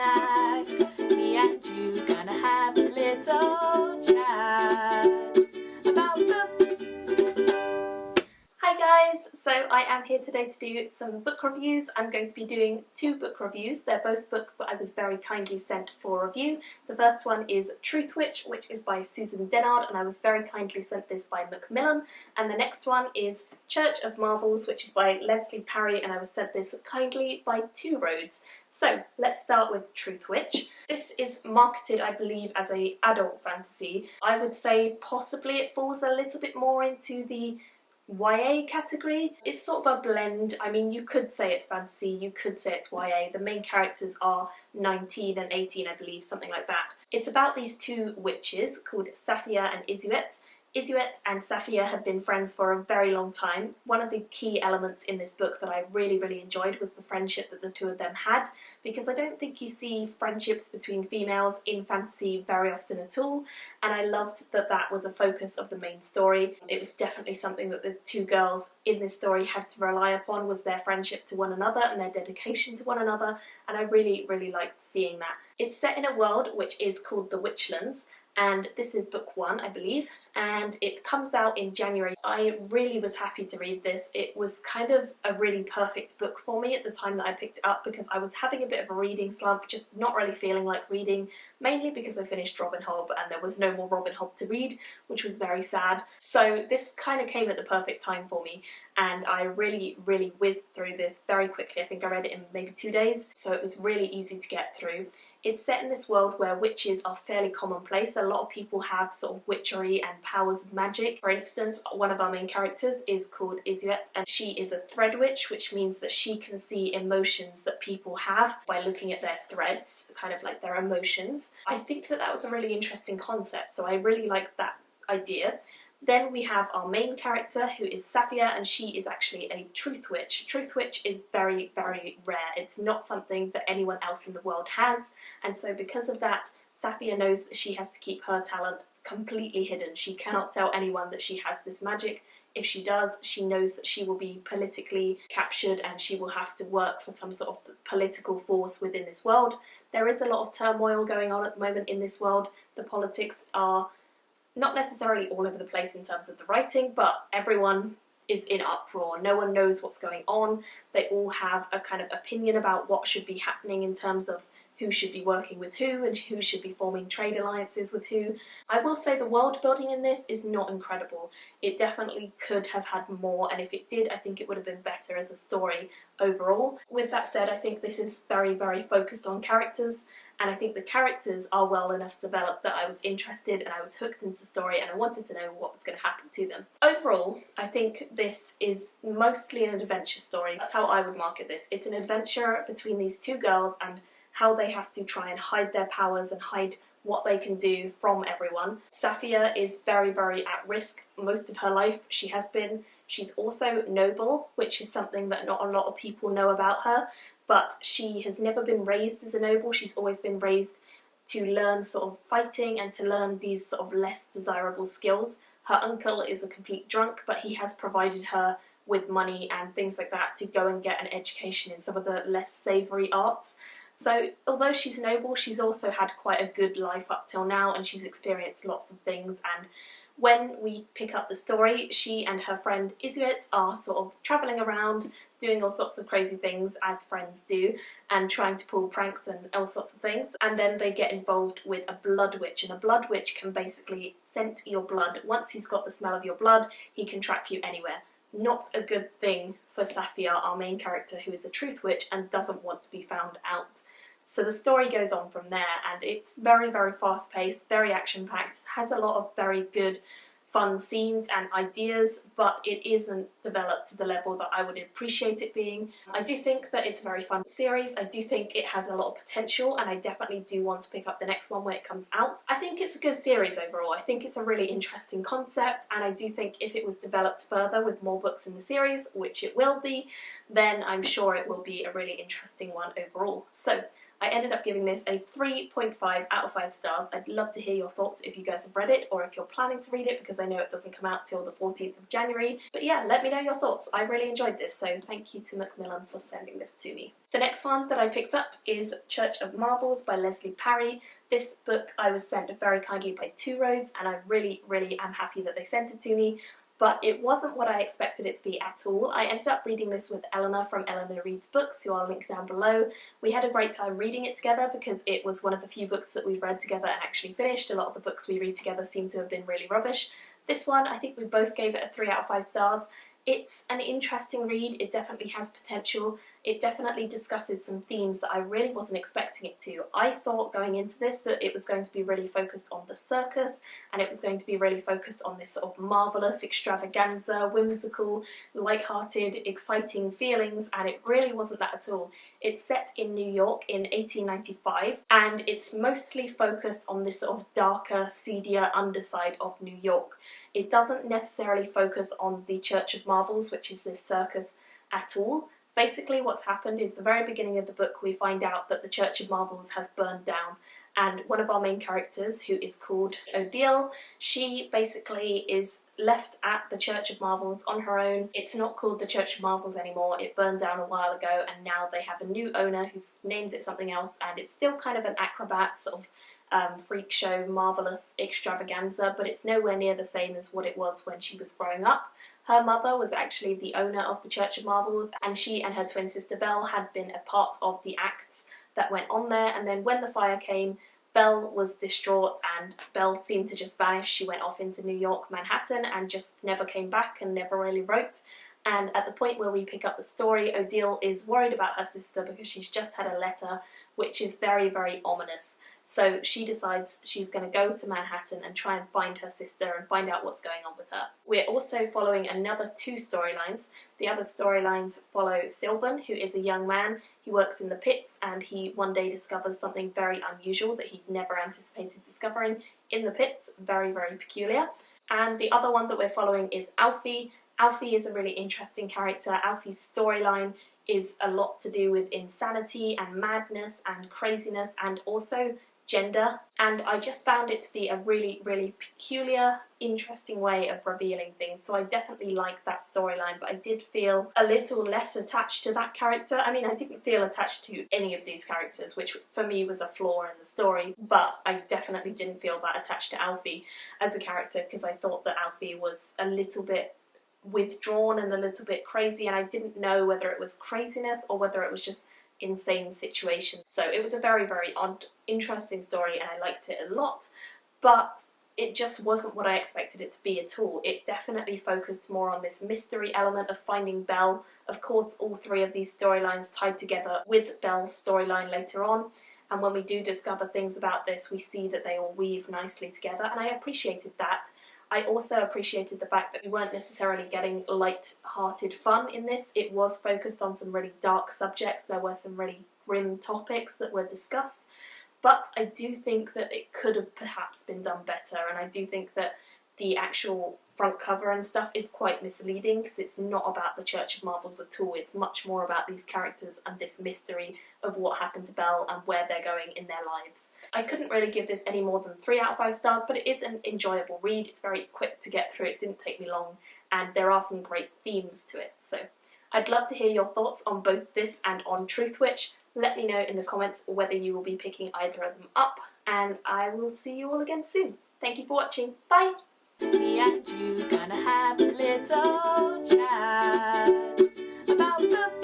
snack. Me and you gonna have a little chat about books. Hi guys, so I am here today to do some book reviews. I'm going to be doing two book reviews. They're both books that I was very kindly sent for review. The first one is Truthwitch, which is by Susan Dennard, and I was very kindly sent this by Macmillan. And the next one is Church of Marvels, which is by Lesley Parry, and I was sent this kindly by Two Roads. So let's start with Truthwitch. This is marketed, I believe, as an adult fantasy. I would say possibly it falls a little bit more into the YA category. It's sort of a blend. I mean, you could say it's fantasy, you could say it's YA. The main characters are 19 and 18, I believe, something like that. It's about these two witches called SAFIA and ISEULT. ISEULT and SAFIA have been friends for a very long time. One of the key elements in this book that I really enjoyed was the friendship that the two of them had, because I don't think you see friendships between females in fantasy very often at all, and I loved that that was a focus of the main story. It was definitely something that the two girls in this story had to rely upon, was their friendship to one another and their dedication to one another, and I really liked seeing that. It's set in a world which is called the Witchlands, and this is book one, I believe, and it comes out in January. I really was happy to read this. It was kind of a really perfect book for me at the time that I picked it up, because I was having a bit of a reading slump, just not really feeling like reading, mainly because I finished Robin Hobb and there was no more Robin Hobb to read, which was very sad. So this kind of came at the perfect time for me, and I really whizzed through this very quickly. I think I read it in maybe 2 days, so it was really easy to get through. It's set in this world where witches are fairly commonplace. A lot of people have sort of witchery and powers of magic. For instance, one of our main characters is called ISEULT, and she is a THREADWITCH, which means that she can see emotions that people have by looking at their threads, kind of like their emotions. I think that that was a really interesting concept, so I really liked that idea. Then we have our main character, who is SAFIA, and she is actually a Truthwitch. Truthwitch is very rare. It's not something that anyone else in the world has, and so because of that, SAFIA knows that she has to keep her talent completely hidden. She cannot tell anyone that she has this magic. If she does, she knows that she will be politically captured and she will have to work for some sort of political force within this world. There is a lot of turmoil going on at the moment in this world. The politics are not necessarily all over the place in terms of the writing, but everyone is in uproar. No one knows what's going on. They all have a kind of opinion about what should be happening in terms of who should be working with who and who should be forming trade alliances with who. I will say the world building in this is not incredible. It definitely could have had more, and if it did, I think it would have been better as a story overall. With that said, I think this is very focused on characters, and I think the characters are well enough developed that I was interested and I was hooked into the story and I wanted to know what was going to happen to them. Overall, I think this is mostly an adventure story. That's how I would market this. It's an adventure between these two girls and how they have to try and hide their powers and hide what they can do from everyone. SAFIA is very at risk most of her life. She has been. She's also noble, which is something that not a lot of people know about her, but she has never been raised as a noble. She's always been raised to learn sort of fighting and to learn these sort of less desirable skills. Her uncle is a complete drunk, but he has provided her with money and things like that to go and get an education in some of the less savoury arts. So although she's noble, she's also had quite a good life up till now, and she's experienced lots of things. And when we pick up the story, she and her friend ISEULT are sort of travelling around, doing all sorts of crazy things as friends do, and trying to pull pranks and all sorts of things. And then they get involved with a BLOODWITCH, and a BLOODWITCH can basically scent your blood. Once he's got the smell of your blood, he can track you anywhere. Not a good thing for SAFIA, our main character, who is a Truthwitch and doesn't want to be found out. So the story goes on from there, and it's very fast-paced, very action-packed, has a lot of very good fun scenes and ideas, but it isn't developed to the level that I would appreciate it being. I do think that it's a very fun series. I do think it has a lot of potential, and I definitely do want to pick up the next one when it comes out. I think it's a good series overall. I think it's a really interesting concept, and I do think if it was developed further with more books in the series, which it will be, then I'm sure it will be a really interesting one overall. So I ended up giving this a 3.5 out of 5 stars. I'd love to hear your thoughts if you guys have read it or if you're planning to read it, because I know it doesn't come out till the 14th of January. But yeah, let me know your thoughts. I really enjoyed this, so thank you to Macmillan for sending this to me. The next one that I picked up is Church of Marvels by Leslie Parry. This book I was sent very kindly by Two Roads, and I really am happy that they sent it to me. But it wasn't what I expected it to be at all. I ended up reading this with Eleanor from Eleanor Reads Books, who I'll link down below. We had a great time reading it together because it was one of the few books that we've read together and actually finished. A lot of the books we read together seem to have been really rubbish. This one, I think we both gave it a 3 out of 5 stars. It's an interesting read, it definitely has potential, it definitely discusses some themes that I really wasn't expecting it to. I thought going into this that it was going to be really focused on the circus, and it was going to be really focused on this sort of marvellous extravaganza, whimsical, light-hearted, exciting feelings, and it really wasn't that at all. It's set in New York in 1895, and it's mostly focused on this sort of darker, seedier underside of New York. It doesn't necessarily focus on the Church of Marvels, which is this circus, at all. Basically what's happened is the very beginning of the book we find out that the Church of Marvels has burned down, and one of our main characters, who is called ODILE, she basically is left at the Church of Marvels on her own. It's not called the Church of Marvels anymore, it burned down a while ago, and now they have a new owner who's named it something else, and it's still kind of an acrobat sort of freak show, marvellous extravaganza, but it's nowhere near the same as what it was when she was growing up. Her mother was actually the owner of the Church of Marvels, and she and her twin sister Belle had been a part of the acts that went on there, and then when the fire came, Belle was distraught and Belle seemed to just vanish. She went off into New York, Manhattan, and just never came back and never really wrote. And at the point where we pick up the story, Odile is worried about her sister because she's just had a letter which is very ominous. So she decides she's going to go to Manhattan and try and find her sister and find out what's going on with her. We're also following another 2 storylines. The other storylines follow Sylvan, who is a young man. He works in the pits and he one day discovers something very unusual that he'd never anticipated discovering in the pits. Very peculiar. And the other one that we're following is Alfie. Alfie is a really interesting character. Alfie's storyline is a lot to do with insanity and madness and craziness and also gender, and I just found it to be a really peculiar, interesting way of revealing things, so I definitely liked that storyline, but I did feel a little less attached to that character. I mean, I didn't feel attached to any of these characters, which for me was a flaw in the story, but I definitely didn't feel that attached to Alfie as a character because I thought that Alfie was a little bit withdrawn and a little bit crazy, and I didn't know whether it was craziness or whether it was just insane situation. So it was a very odd, interesting story and I liked it a lot, but it just wasn't what I expected it to be at all. It definitely focused more on this mystery element of finding Belle. Of course, all 3 of these storylines tied together with Belle's storyline later on, and when we do discover things about this, we see that they all weave nicely together, and I appreciated that. I also appreciated the fact that we weren't necessarily getting light-hearted fun in this. It was focused on some really dark subjects. There were some really grim topics that were discussed, but I do think that it could have perhaps been done better, and I do think that the actual front cover and stuff is quite misleading because it's not about the Church of Marvels at all. It's much more about these characters and this mystery of what happened to Belle and where they're going in their lives. I couldn't really give this any more than 3 out of 5 stars, but it is an enjoyable read. It's very quick to get through, it didn't take me long, and there are some great themes to it. So I'd love to hear your thoughts on both this and on Truthwitch. Let me know in the comments whether you will be picking either of them up, and I will see you all again soon. Thank you for watching. Bye! Me and you gonna have a little chat about the